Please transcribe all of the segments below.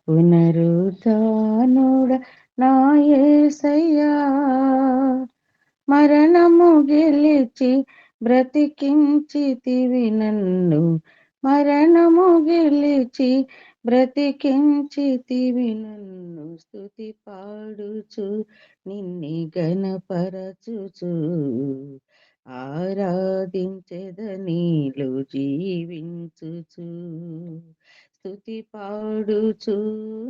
పునరుద్ధానుడ నా యేసయ్యా, మరణము గెలిచి బ్రతికించితివి నన్ను, మరణము గెలిచి బ్రతికించితివి నన్ను. స్తుతి పాడుచు నిన్నే గణపరచుచు ఆరాధించెదనీలు జీవించుచు. స్తుతి పాడుచు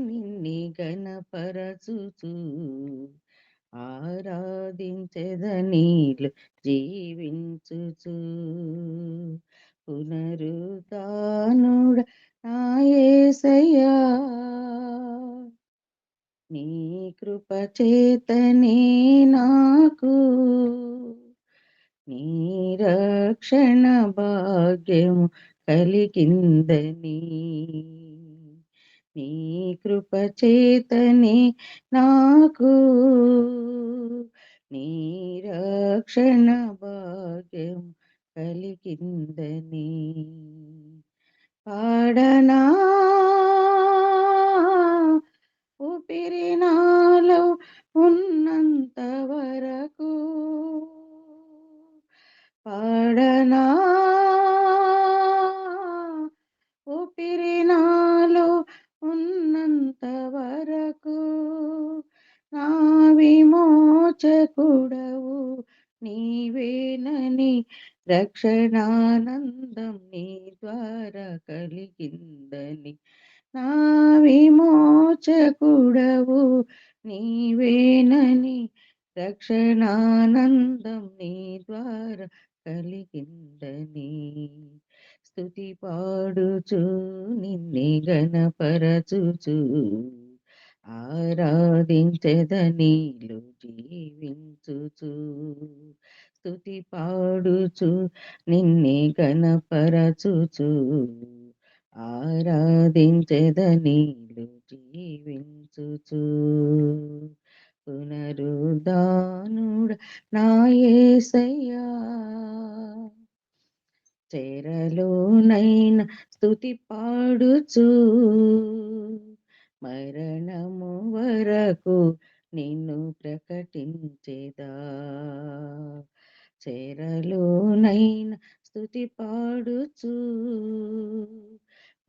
నిన్నే గణపరచుచు ఆరాధించెదనీలు జీవించుచు. పునరుద్ధానుడ నా యేసయ్యా, నీ కృప చేతనే నాకు నీ రక్షణ భాగ్యము కలిగిందని, నీ కృప చేతనే నాకు నీ రక్షణ భాగ్యం కలిగిందని. పాడనా ఊపిరి నాలో ఉన్నంత వరకు, పాడనా ఊపిరి నాలో ఉన్నంత వరకు, నా విమోచకుడవు నీవేనని రక్షణానందం నీ ద్వారా కలిగిందని, నా విమోచకుడవు నీవేనని రక్షణానందం నీ ద్వారా కలిగిందని. స్తుతి పాడుచు నిన్నే గణపరచుచు ఆరాధించెదనీలు జీవించుచు. స్తుతి పాడుచు నిన్నే గణపరచుచు ఆరాధించెదనీలు జీవించుచు. పునరుద్ధానుడ నా యేసయ్యా, చెరలోనైన స్తుతి పాడుచు మరణము వరకు నిన్ను ప్రకటించెదా. చెరలోనైన స్తుతి పాడుచు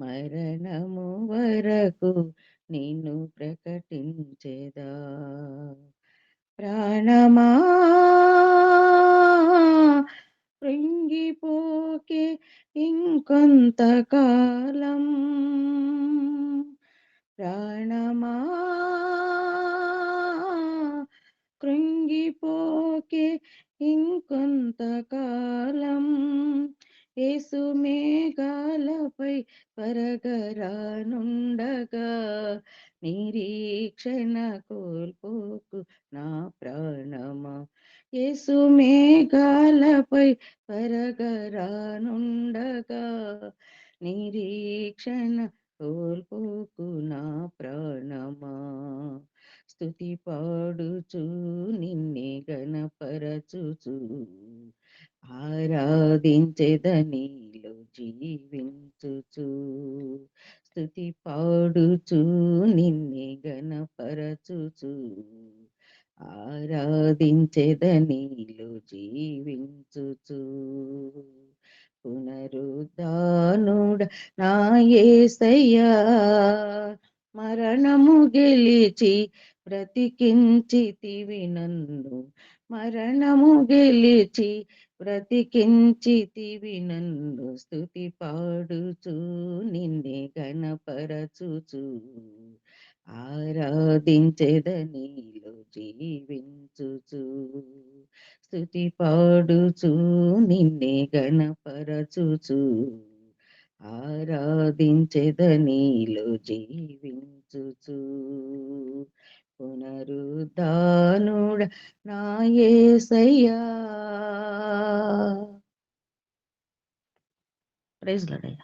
మరణము వరకు నిన్ను ప్రకటించెదా. ప్రాణమా కృంగిపోకే ఇంకొంతకాలం, ప్రాణమా కృంగిపోకే ఇంకొంతకాలం, యేసు మేఘాలపై పరగరానుండగా నిరీక్షణ కోల్పోకు నా ప్రాణమా. యేసు మేఘాలపై పరగరానుండగా నిరీక్షణ కోల్పోకు నా ప్రాణమా. స్తుతి పాడుచు నిన్నే గణపరచుచు ఆరాధించెదనీలు జీవించుచు. స్తుతి పాడుచు నిన్నే గణపరచుచు ఆరాధించెదనీలు జీవించుచు. పునరుద్ధానుడ నా యేసయ్యా, మరణము గెలిచి బ్రతికించితివి నన్ను, మరణము గెలిచి బ్రతికించితివి నన్ను. స్తుతి పాడుచు నిన్నే గణపరచుచు ఆరాధించెదనీలు జీవించుచు. స్తుతి పాడుచు నిన్నే గణపరచుచు ఆరాధించెదనీలు జీవించుచు. పునరుద్ధానుడ నా యేసయ్యా. Praise lord.